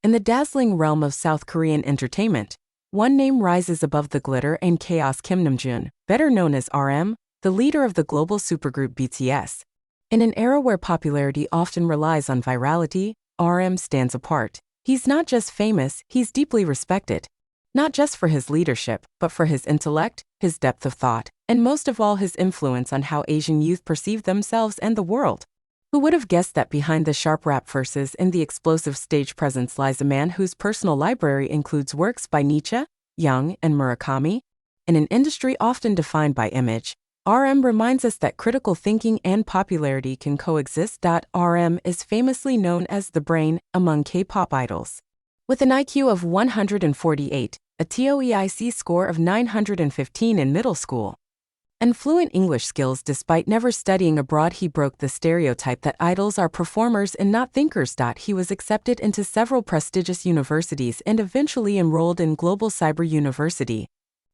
In the dazzling realm of South Korean entertainment, one name rises above the glitter and chaos: Kim Namjoon, better known as RM, the leader of the global supergroup BTS. In an era where popularity often relies on virality, RM stands apart. He's not just famous, he's deeply respected. Not just for his leadership, but for his intellect, his depth of thought, and most of all his influence on how Asian youth perceive themselves and the world. Who would have guessed that behind the sharp rap verses and the explosive stage presence lies a man whose personal library includes works by Nietzsche, Jung, and Murakami? In an industry often defined by image, RM reminds us that critical thinking and popularity can coexist. RM is famously known as the brain among K-pop idols. With an IQ of 148, a TOEIC score of 915 in middle school, and fluent English skills despite never studying abroad, he broke the stereotype that idols are performers and not thinkers. He was accepted into several prestigious universities and eventually enrolled in Global Cyber University,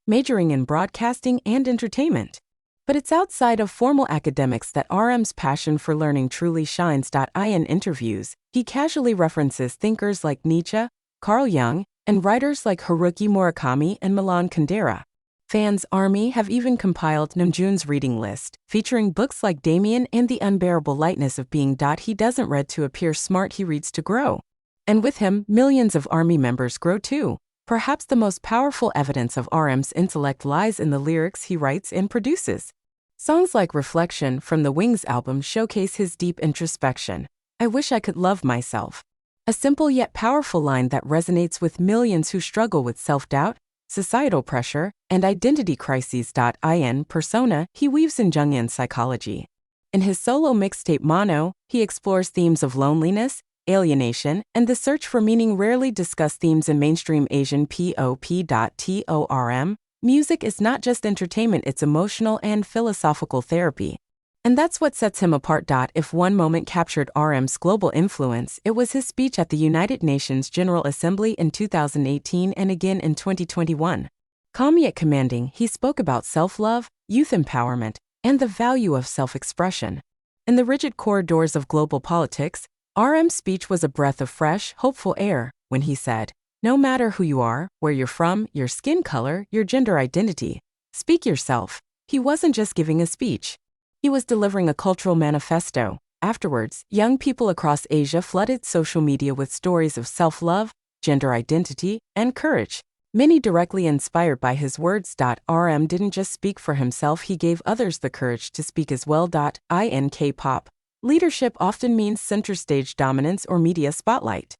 majoring in broadcasting and entertainment. But it's outside of formal academics that RM's passion for learning truly shines. In interviews, he casually references thinkers like Nietzsche, Carl Jung, and writers like Haruki Murakami and Milan Kundera. Fans' army have even compiled Namjoon's reading list, featuring books like Damien and The Unbearable Lightness of Being. He doesn't read to appear smart, he reads to grow. And with him, millions of army members grow too. Perhaps the most powerful evidence of RM's intellect lies in the lyrics he writes and produces. Songs like Reflection from the Wings album showcase his deep introspection. I wish I could love myself. A simple yet powerful line that resonates with millions who struggle with self-doubt, societal pressure, and identity crises. In Persona, he weaves in Jungian psychology. In his solo mixtape Mono, he explores themes of loneliness, alienation, and the search for meaning, rarely discussed themes in mainstream Asian pop. TORM, music is not just entertainment, it's emotional and philosophical therapy. And that's what sets him apart. If one moment captured RM's global influence, it was his speech at the United Nations General Assembly in 2018 and again in 2021. Calm yet commanding, he spoke about self-love, youth empowerment, and the value of self-expression. In the rigid corridors of global politics, RM's speech was a breath of fresh, hopeful air when he said, "No matter who you are, where you're from, your skin color, your gender identity, speak yourself." He wasn't just giving a speech. He was delivering a cultural manifesto. Afterwards, young people across Asia flooded social media with stories of self-love, gender identity, and courage, many directly inspired by his words. RM didn't just speak for himself, he gave others the courage to speak as well. In K-pop, leadership often means center stage dominance or media spotlight.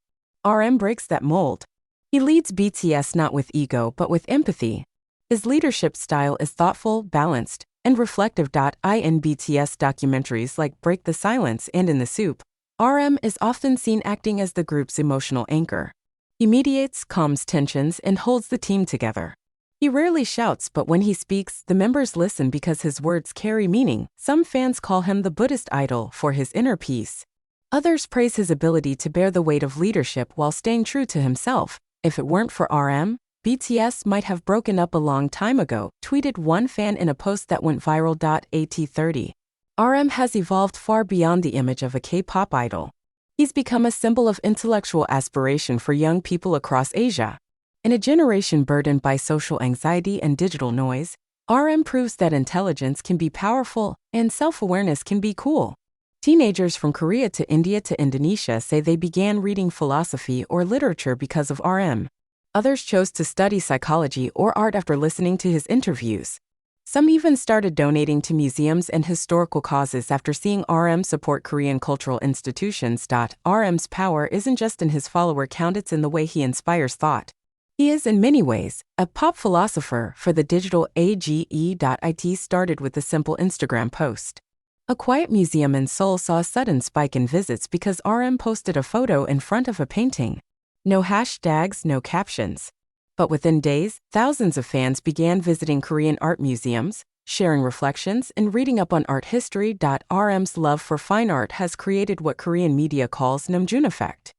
RM breaks that mold. He leads BTS not with ego but with empathy. His leadership style is thoughtful, balanced, and reflective. In BTS documentaries like Break the Silence and In the Soup, RM is often seen acting as the group's emotional anchor. He mediates, calms tensions, and holds the team together. He rarely shouts, but when he speaks, the members listen because his words carry meaning. Some fans call him the Buddhist idol for his inner peace. Others praise his ability to bear the weight of leadership while staying true to himself. If it weren't for RM, BTS might have broken up a long time ago, tweeted one fan in a post that went viral. At30. RM has evolved far beyond the image of a K-pop idol. He's become a symbol of intellectual aspiration for young people across Asia. In a generation burdened by social anxiety and digital noise, RM proves that intelligence can be powerful and self-awareness can be cool. Teenagers from Korea to India to Indonesia say they began reading philosophy or literature because of RM. Others chose to study psychology or art after listening to his interviews. Some even started donating to museums and historical causes after seeing RM support Korean cultural institutions. RM's power isn't just in his follower count, it's in the way he inspires thought. He is, in many ways, a pop philosopher for the digital age. It started with a simple Instagram post. A quiet museum in Seoul saw a sudden spike in visits because RM posted a photo in front of a painting. No hashtags, no captions. But within days, thousands of fans began visiting Korean art museums, sharing reflections, and reading up on art history. RM's love for fine art has created what Korean media calls Namjoon effect,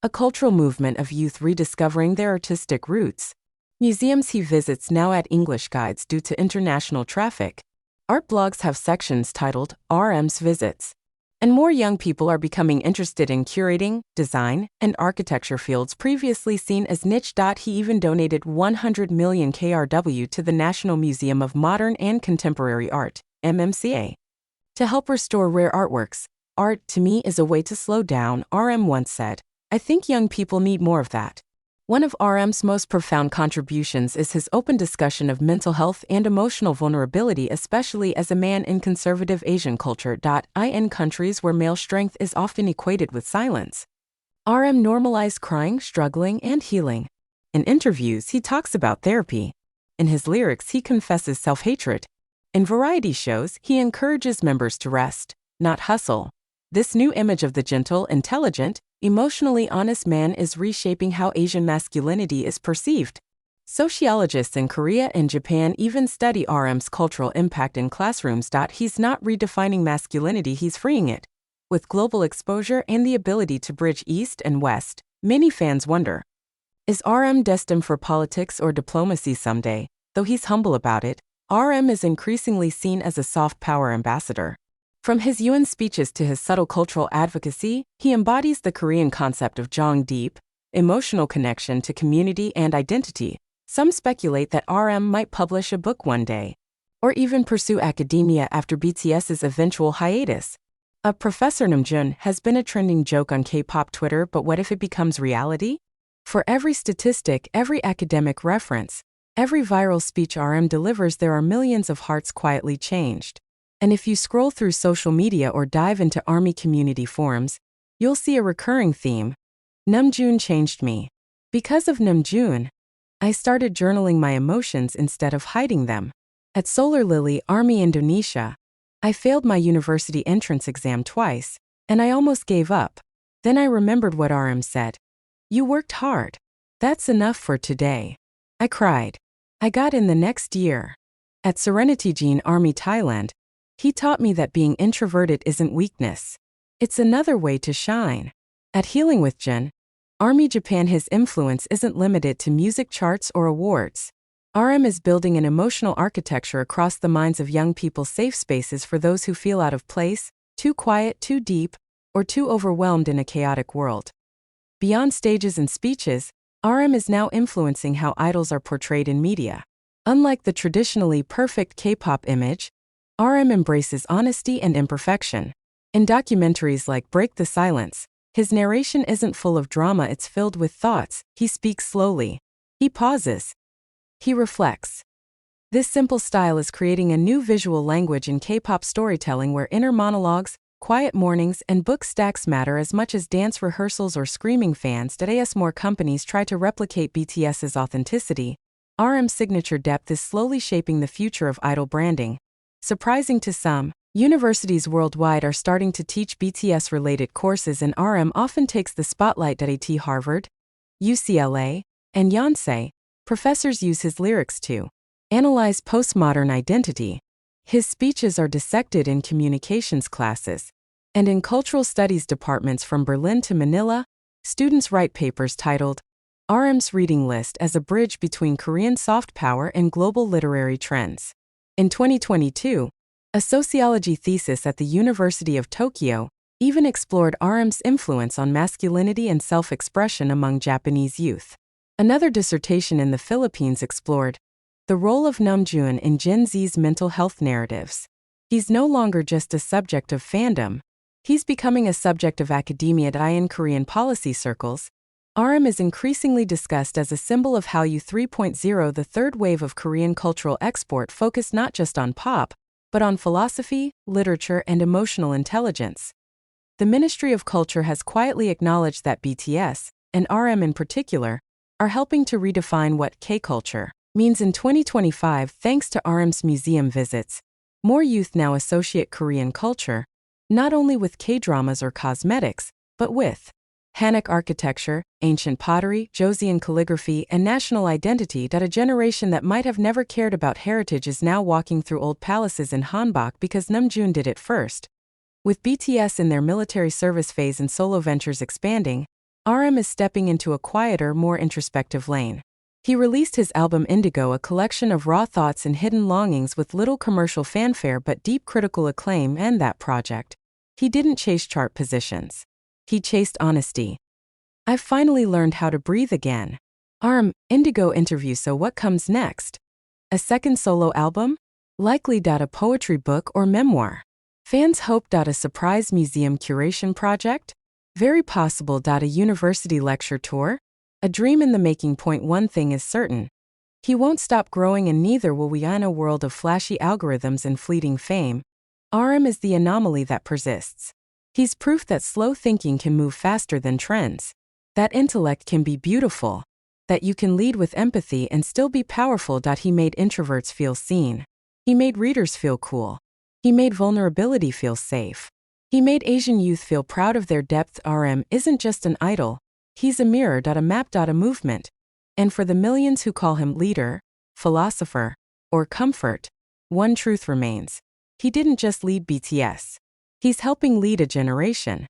a cultural movement of youth rediscovering their artistic roots. Museums he visits now add English guides due to international traffic. Art blogs have sections titled RM's Visits. And more young people are becoming interested in curating, design, and architecture fields previously seen as niche. He even donated 100 million KRW to the National Museum of Modern and Contemporary Art, MMCA, to help restore rare artworks. Art, to me, is a way to slow down, RM once said. I think young people need more of that. One of RM's most profound contributions is his open discussion of mental health and emotional vulnerability, especially as a man in conservative Asian culture. In countries where male strength is often equated with silence, RM normalized crying, struggling, and healing. In interviews, he talks about therapy. In his lyrics, he confesses self-hatred. In variety shows, he encourages members to rest, not hustle. This new image of the gentle, intelligent, emotionally honest man is reshaping how Asian masculinity is perceived. Sociologists in Korea and Japan even study RM's cultural impact in classrooms. He's not redefining masculinity, he's freeing it. With global exposure and the ability to bridge East and West, many fans wonder, is RM destined for politics or diplomacy someday? Though he's humble about it, RM is increasingly seen as a soft power ambassador. From his UN speeches to his subtle cultural advocacy, he embodies the Korean concept of jong deep, emotional connection to community and identity. Some speculate that RM might publish a book one day, or even pursue academia after BTS's eventual hiatus. Professor Namjoon has been a trending joke on K-pop Twitter, but what if it becomes reality? For every statistic, every academic reference, every viral speech RM delivers, there are millions of hearts quietly changed. And if you scroll through social media or dive into ARMY community forums, you'll see a recurring theme. Namjoon changed me. Because of Namjoon, I started journaling my emotions instead of hiding them. At Solar Lily, ARMY Indonesia, I failed my university entrance exam twice, and I almost gave up. Then I remembered what RM said. You worked hard. That's enough for today. I cried. I got in the next year. At Serenity Jean ARMY Thailand, he taught me that being introverted isn't weakness. It's another way to shine. At Healing with Jen, ARMY Japan, his influence isn't limited to music charts or awards. RM is building an emotional architecture across the minds of young people, safe spaces for those who feel out of place, too quiet, too deep, or too overwhelmed in a chaotic world. Beyond stages and speeches, RM is now influencing how idols are portrayed in media. Unlike the traditionally perfect K-pop image, RM embraces honesty and imperfection. In documentaries like Break the Silence, his narration isn't full of drama, it's filled with thoughts. He speaks slowly. He pauses. He reflects. This simple style is creating a new visual language in K-pop storytelling where inner monologues, quiet mornings, and book stacks matter as much as dance rehearsals or screaming fans. As more companies try to replicate BTS's authenticity, RM's signature depth is slowly shaping the future of idol branding. Surprising to some, universities worldwide are starting to teach BTS-related courses, and RM often takes the spotlight. At Harvard, UCLA, and Yonsei, professors use his lyrics to analyze postmodern identity. His speeches are dissected in communications classes, and in cultural studies departments from Berlin to Manila, students write papers titled RM's Reading List as a bridge between Korean soft power and global literary trends. In 2022, a sociology thesis at the University of Tokyo even explored RM's influence on masculinity and self-expression among Japanese youth. Another dissertation in the Philippines explored the role of Namjoon in Gen Z's mental health narratives. He's no longer just a subject of fandom, he's becoming a subject of academia. In Korean policy circles, RM is increasingly discussed as a symbol of Hallyu 3.0, the third wave of Korean cultural export focused not just on pop, but on philosophy, literature, and emotional intelligence. The Ministry of Culture has quietly acknowledged that BTS, and RM in particular, are helping to redefine what K-culture means in 2025 thanks to RM's museum visits. More youth now associate Korean culture, not only with K-dramas or cosmetics, but with Hanok architecture, ancient pottery, Joseon calligraphy, and national identity. A generation that might have never cared about heritage is now walking through old palaces in Hanbok because Namjoon did it first. With BTS in their military service phase and solo ventures expanding, RM is stepping into a quieter, more introspective lane. He released his album Indigo, a collection of raw thoughts and hidden longings with little commercial fanfare but deep critical acclaim, and that project He didn't chase chart positions. He chased honesty. I've finally learned how to breathe again. Indigo interview. So what comes next? A second solo album? Likely. A poetry book or memoir. Fans hope. A surprise museum curation project? Very possible. A university lecture tour? A dream in the making. One thing is certain. He won't stop growing, and neither will we. In a world of flashy algorithms and fleeting fame, RM is the anomaly that persists. He's proof that slow thinking can move faster than trends. That intellect can be beautiful. That you can lead with empathy and still be powerful. He made introverts feel seen. He made readers feel cool. He made vulnerability feel safe. He made Asian youth feel proud of their depth. RM isn't just an idol. He's a mirror. A map. A movement. And for the millions who call him leader, philosopher, or comfort, one truth remains. He didn't just lead BTS. He's helping lead a generation.